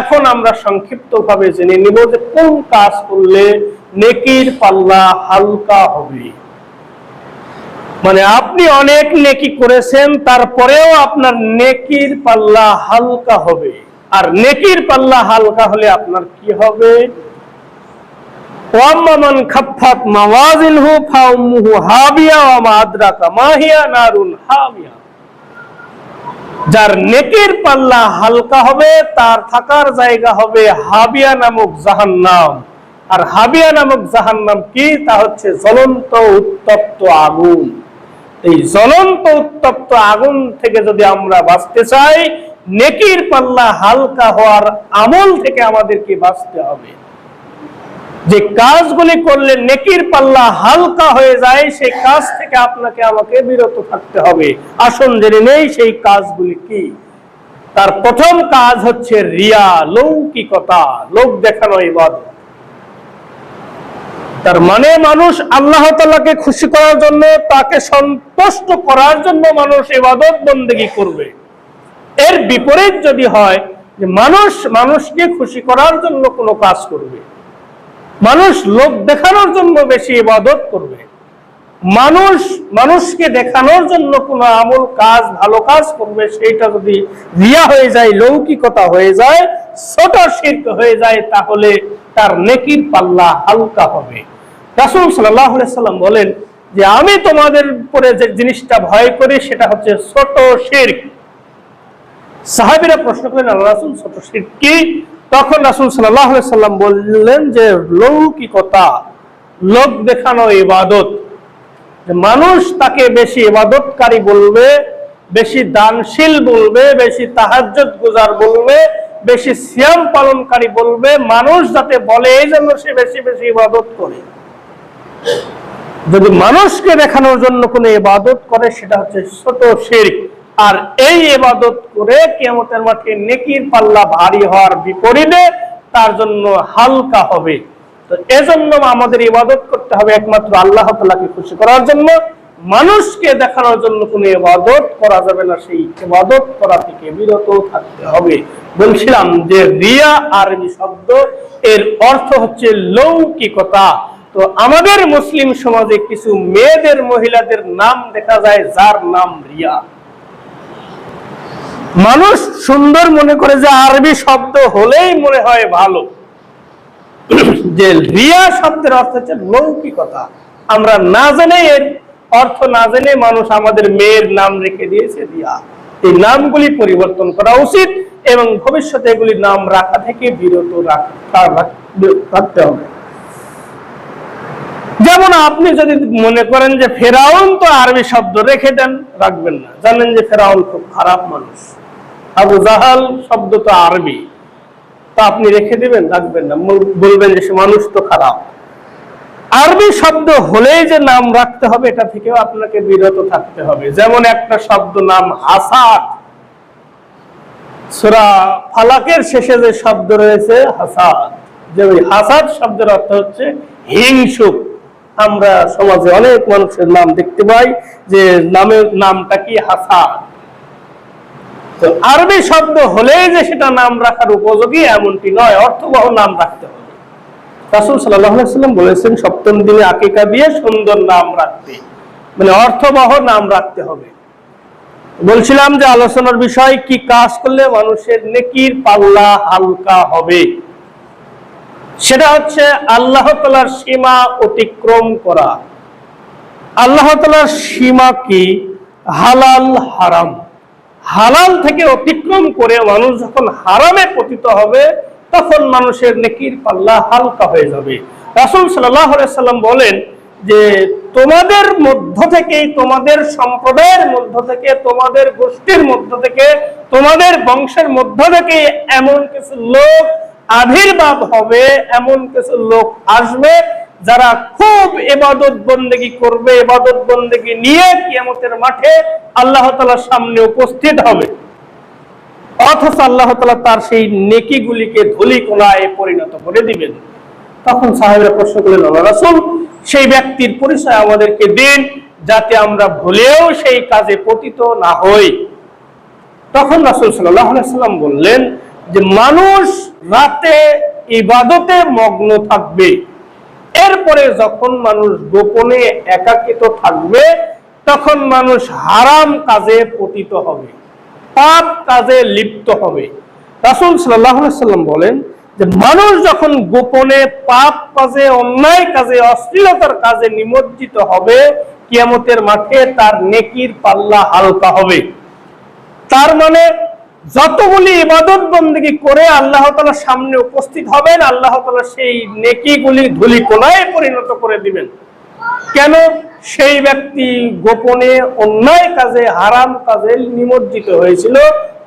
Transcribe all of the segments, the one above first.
এখন আমরা সংক্ষিপ্তভাবে জেনে নিব যে কোন কাজ করলে নেকির পাল্লা হালকা হবে। মানে আপনি অনেক নেকি করেছেন, তারপরেও আপনার নেকির পাল্লা হালকা হবে। আর নেকির পাল্লা হালকা হলে আপনার কি হবে? ওয়াম্মান খাফফাত মাওয়াজিনহু ফাউমুহু হাবিয়া ওয়া মা আদরাকা মা হিয়া নারুন হামিয়া। যার নেকির পাল্লা হালকা হবে তার থাকার জায়গা হবে হাবিয়া নামক জাহান্নাম। আর হাবিয়া নামক জাহান্নাম কি? তা হচ্ছে জ্বলন্ত উত্তপ্ত আগুন। এই জ্বলন্ত উত্তপ্ত আগুন থেকে যদি আমরা বাঁচতে চাই, নেকির পাল্লা হালকা হওয়ার আমল থেকে আমাদেরকে বাঁচতে হবে। যে কাজগুলি করলে নেকির পাল্লা হালকা হয়ে যায় সেই কাজ থেকে আপনাকে আমাকে বিরত থাকতে হবে। আসুন জেনে নেই সেই কাজগুলি কি। তার প্রথম কাজ হচ্ছে রিয়া, লৌকিকতা, লোক দেখানো ইবাদত। তার মানে মানুষ আল্লাহ তাআলাকে খুশি করার জন্য, তাকে সন্তুষ্ট করার জন্য মানুষ ইবাদত বন্দেগী করবে। এর বিপরীত যদি হয় যে মানুষ মানুষকে খুশি করার জন্য কোনো কাজ করবে, মানুষ লোক দেখানোর জন্য বেশি ইবাদত করবে, মানুষ মানুষকে দেখানোর জন্য কোনো আমল কাজ ভালো কাজ করবে, সেইটা যদি রিয়া হয়ে যায়, লৌকিকতা হয়ে যায়, ছোট শিরক হয়ে যায়, তাহলে তার নেকির পাল্লা হালকা হবে। রাসূল সাল্লাল্লাহু আলাইহি সাল্লাম বলেন যে আমি তোমাদের উপরে যে জিনিসটা ভয় করি সেটা হচ্ছে ছোট শিরক। সাহাবীরা প্রশ্ন করলেন, আল্লাহর রাসূল ছোট শিরক কি? তখন রাসূল সাল্লাল্লাহু আলাইহি সাল্লাম বললেন যে লৌকিকতা, লোক দেখানো ইবাদত। মানুষ তাকে বেশি ইবাদতকারী বলবে, বেশি দানশীল বলবে, বেশি তাহাজ্জুদ গুজার বলবে, বেশি সিয়াম পালনকারী বলবে, মানুষ যাতে বলে এই জন্য সে বেশি বেশি ইবাদত করে। যদি মানুষকে দেখানোর জন্য কোনো ইবাদত করে সেটা হচ্ছে ছোট শিরক। আর এই ইবাদত করে কিয়ামতের মাঠে নেকির পাল্লা ভারী হওয়ার বিপরীতে তার জন্য হালকা হবে। তো এজন্য আমাদের ইবাদত করতে হবে একমাত্র আল্লাহ তাআলাকে খুশি করার জন্য। মানুষকে দেখানোর জন্য কোনো ইবাদত করা যাবে না, সেই ইবাদত করা থেকে বিরত থাকতে হবে। বলছিলাম যে রিয়া আরবি শব্দ, এর অর্থ হচ্ছে লৌকিকতা। তো আমাদের মুসলিম সমাজে কিছু মেয়েদের, মহিলাদের নাম দেখা যায় যার নাম রিয়া। মানুষ সুন্দর মনে করে যে আরবি শব্দ হলেই মনে হয় ভালো, যে রিয়া শব্দের অর্থ হচ্ছে লৌকিকতা। আমরা না জেনে, এর অর্থ না জেনে মানুষ আমাদের মেয়ের নাম রেখে দিয়েছে রিয়া। এই নামগুলি পরিবর্তন করা উচিত এবং ভবিষ্যতে এগুলি নাম রাখা থেকে বিরত রাখতে হবে। যেমন আপনি যদি মনে করেন যে ফেরাউন তো আরবি শব্দ, রেখে দেন, রাখবেন না। জানেন যে ফেরাউন খুব খারাপ মানুষ, আবু জাহাল শব্দ তো আরবি, তা আপনি রেখে দিবেন, রাখবেন না, বলবেন যে সে মানুষ তো খারাপ। আরবি শব্দ হলেই যে নাম রাখতে হবে এটা থেকেও আপনাকে বিরত থাকতে হবে। যেমন একটা শব্দ নাম হাসাদ, সূরা ফালাকের শেষে যে শব্দ রয়েছে হাসাদ, যে ওই হাসাদ শব্দের অর্থ হচ্ছে হিংসুক। আমরা সমাজে অনেক মানুষের নাম দেখতে পাই যে নামটা কি হাসাদ। তো আরবি শব্দ হলেই যে সেটা নাম রাখার উপযোগী এমনটি নয়, অর্থবহ নাম রাখতে হবে। রাসূল সাল্লাল্লাহু আলাইহি ওয়াসাল্লাম বলেছেন সপ্তম দিনে আকিকা দিয়ে সুন্দর নাম রাখতে, মানে অর্থবহ নাম রাখতে হবে। বলছিলাম যে আলোচনার বিষয় কি কাজ করলে মানুষের নেকির পাল্লা হালকা হবে, সেটা হচ্ছে আল্লাহ তাআলার সীমা অতিক্রম করা। আল্লাহ তাআলার সীমা কি? হালাল হারাম। হালাল থেকে অতিক্রম করে মানুষ যখন হারামে পতিত হবে তখন মানুষের নেকির পাল্লা হালকা হয়ে যাবে। রাসূল সাল্লাল্লাহু আলাইহি সাল্লাম বলেন যে তোমাদের মধ্য থেকে, তোমাদের সম্প্রদায়ের মধ্য থেকে, তোমাদের গোষ্ঠীর মধ্য থেকে, তোমাদের বংশের মধ্য থেকে এমন কিছু লোক আবির্ভাব হবে, এমন কিছু লোক আসবে যারা খুব ইবাদত বন্দেগী করবে, ইবাদত বন্দেগী নিয়ে কিয়ামতের মাঠে আল্লাহ তাআলার সামনে উপস্থিত হবে, অথচ আল্লাহ তাআলা তার সেই নেকিগুলিকে ধুলিকণায় পরিণত করে দিবেন। তখন সাহাবীরা প্রশ্ন করলেন, আল্লাহর রাসূল সেই ব্যক্তির পরিচয় আমাদেরকে দিন যাতে আমরা ভুলেও সেই কাজে পতিত না হই। তখন রাসূল সাল্লাল্লাহু আলাইহি সাল্লাম বললেন যে মানুষ রাতে ইবাদতে মগ্ন থাকবে, এরপরে যখন মানুষ গোপনে একাকিত থাকবে তখন মানুষ হারাম কাজে পতিত হবে, পাপ কাজে লিপ্ত হবে। রাসূল সাল্লাল্লাহু আলাইহি সাল্লাম বলেন যে মানুষ যখন গোপনে পাপ কাজে, অন্যায় কাজে, অশ্লীলতার কাজে নিমজ্জিত হবে, কিয়ামতের মাঠে তার নেকির পাল্লা হালকা হবে। তার মানে যতগুলি ইবাদত বন্দেগী করে আল্লাহ তাআলার সামনে উপস্থিত হবেন, আল্লাহ তাআলা সেই নেকিগুলি ধুলিকণায় পরিণত করে দিবেন। কেন? সেই ব্যক্তি গোপনে অন্যায় কাজে, হারাম কাজে নিমজ্জিত হয়েছিল,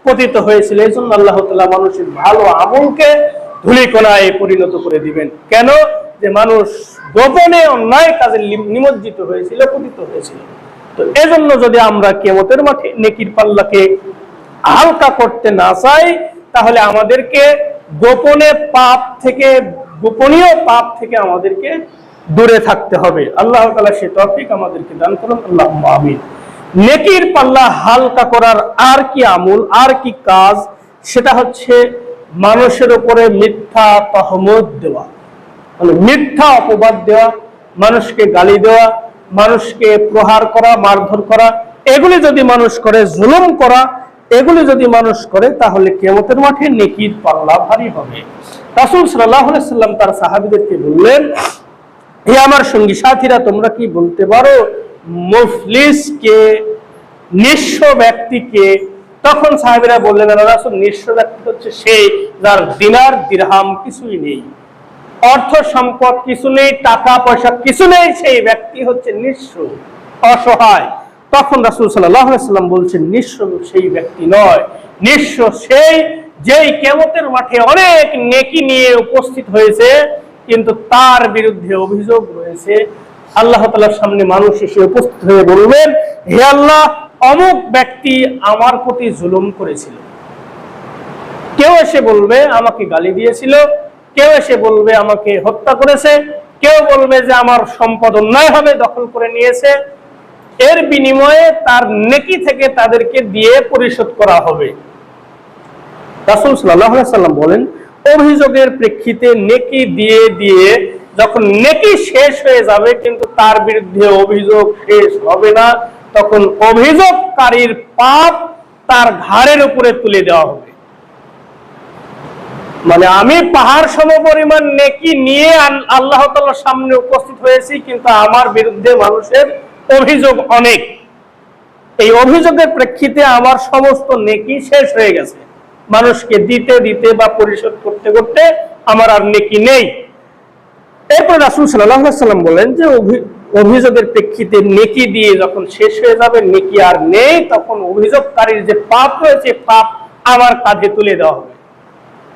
পতিত হয়েছিল। এই জন্য আল্লাহ তাআলা মানুষের ভালো আমলকে ধুলিকণায় পরিণত করে দিবেন। কেন? যে মানুষ গোপনে অন্যায় কাজে নিমজ্জিত হয়েছিল, পতিত হয়েছিল। তো এজন্য যদি আমরা কিয়ামতের মাঠে নেকির পাল্লাকে হালকা করতে না চাই, তাহলে আমাদেরকে গোপনে পাপ থেকে, গোপনীয় পাপ থেকে আমাদেরকে দূরে থাকতে হবে। আল্লাহ তাআলা সেই তৌফিক আমাদেরকে দান করুন, আল্লাহুম্মা আমিন। নেকির পাল্লা হালকা করার আর কি আমল, আর কি কাজ? সেটা হচ্ছে মানুষের উপরে মিথ্যা তহমত দেওয়া, মানে মিথ্যা অপবাদ দেওয়া, মানুষকে গালি দেওয়া, মানুষকে প্রহার করা, মারধর করা, এগুলি যদি মানুষ করে, জুলুম করা, এগুলি যদি মানুষ করে, তাহলে কিয়ামতের মাঠে নেকির পাল্লা ভারী হবে। রাসূল সাল্লাল্লাহু আলাইহি সাল্লাম তার সাহাবীদেরকে বললেন, হে আমার সঙ্গী সাথীরা, তোমরা কি বলতে পারো মুফলিস কে, নিঃস্ব ব্যক্তিকে? তখন সাহাবীরা বললেন, আল্লাহর রাসূল, নিঃস্ব ব্যক্তি হচ্ছে সেই যার দিনার দিরহাম কিছুই নেই, অর্থ সম্পদ কিছু নেই, টাকা পয়সা কিছু নেই, সেই ব্যক্তি হচ্ছে নিঃস্ব, অসহায়। তখন রাসূল সাল্লাল্লাহু আলাইহি সাল্লাম বলছেন, নিঃস্ব সেই ব্যক্তি নয়, নিঃস্ব সেই যেই কিয়ামতের মাঠে অনেক নেকি নিয়ে উপস্থিত হয়েছে, কিন্তু তার বিরুদ্ধে অভিযোগ রয়েছে। আল্লাহ তাআলার সামনে মানুষ এসে উপস্থিত হয়ে বলবেন, হে আল্লাহ, অমুক ব্যক্তি আমার প্রতি জুলুম করেছিল। কেউ এসে বলবে আমাকে গালি দিয়েছিল, কেউ এসে বলবে আমাকে হত্যা করেছে, কেউ বলবে যে আমার সম্পদ অন্যায়ভাবে দখল করে নিয়েছে। এর বিনিময়ে তার নেকি থেকে তাদেরকে দিয়ে পরিশোধ করা হবে। রাসূল সাল্লাল্লাহু আলাইহি সাল্লাম বলেন, অভিযোগের প্রেক্ষিতে নেকি দিয়ে দিয়ে যখন নেকি শেষ হয়ে যাবে কিন্তু তার বিরুদ্ধে অভিযোগ শেষ হবে না, তখন অভিযোগকারীর পাপ তার ঘাড়ের উপরে তুলে দেওয়া হবে। মানে আমি পাহাড় সমপরিমাণ নেকি নিয়ে আল্লাহ তাআলার সামনে উপস্থিত হয়েছি, কিন্তু আমার বিরুদ্ধে মানুষের অভিযোগ অনেক। এই অভিযোগের প্রেক্ষিতে আমার সমস্ত নেকি শেষ হয়ে গেছে, মানুষকে দিতে দিতে বা পরিশোধ করতে করতে আমার আর নেকি নেই। এরপর রাসূল সাল্লাল্লাহু আলাইহি সাল্লাম বলেন যে অভিযোগের প্রেক্ষিতে নেকি দিয়ে যখন শেষ হয়ে যাবে, নেকি আর নেই, তখন অভিযোগকারীর যে পাপ রয়েছে, পাপ আমার কাঁধে তুলে দেওয়া হবে।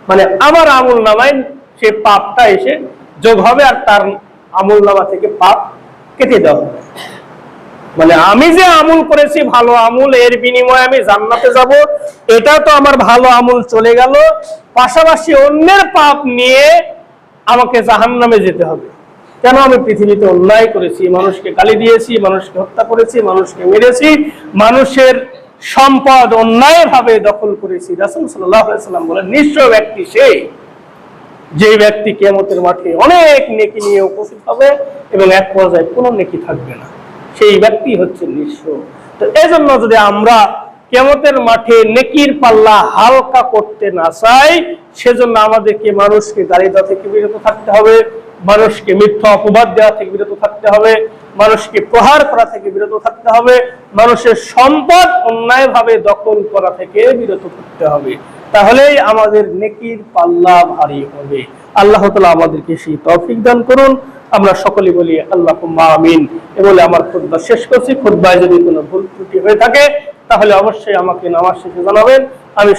মানে আমার আমল নামায় সে পাপটা এসে যোগ হবে আর তার আমল নামা থেকে পাপ কেটে দেওয়া হবে। মানে আমি যে আমল করেছি ভালো আমল, এর বিনিময়ে আমি জান্নাতে যাব, এটা তো আমার ভালো আমল চলে গেল, পাশাপাশি অন্যের পাপ নিয়ে আমাকে জাহান্নামে যেতে হবে। কেন? আমি পৃথিবীতে অন্যায় করেছি, মানুষকে গালি দিয়েছি, মানুষকে হত্যা করেছি, মানুষকে মেরেছি, মানুষের সম্পদ অন্যায়ভাবে দখল করেছি। রাসূল সাল্লাল্লাহু আলাইহি সাল্লাম বলেন, নিঃস্ব ব্যক্তি সেই যে ব্যক্তি কিয়ামতের মাঠে অনেক নেকি নিয়ে উপস্থিত হবে এবং এক পর্যায়ে কোনো নেকি থাকবে না, সেই ব্যক্তি হচ্ছে নিঃস্ব। তো এজন্য যদি আমরা কিয়ামতের মাঠে নেকির পাল্লা হালকা করতে না চাই, সেজন্য আমাদেরকে মানুষকে গালি দেওয়া থেকে বিরত থাকতে হবে, মানুষকে মিথ্যা অপবাদ দেওয়া থেকে বিরত থাকতে হবে, মানুষকে প্রহার করা থেকে বিরত থাকতে হবে, মানুষের সম্পদ অন্যায়ভাবে দখল করা থেকে বিরত থাকতে হবে। তাহলেই আমাদের নেকির পাল্লা ভারী হবে। আল্লাহ তাআলা আমাদেরকে সেই তৌফিক দান করুন। আমরা সকলে বলি আল্লাহুম্মা আমিন। এ বলে আমার খুতবা শেষ করছি। খুতবায় যদি কোনো ভুল ত্রুটি হয়ে থাকে তাহলে অবশ্যই আমাকে নামাজ শেষে জানাবেন।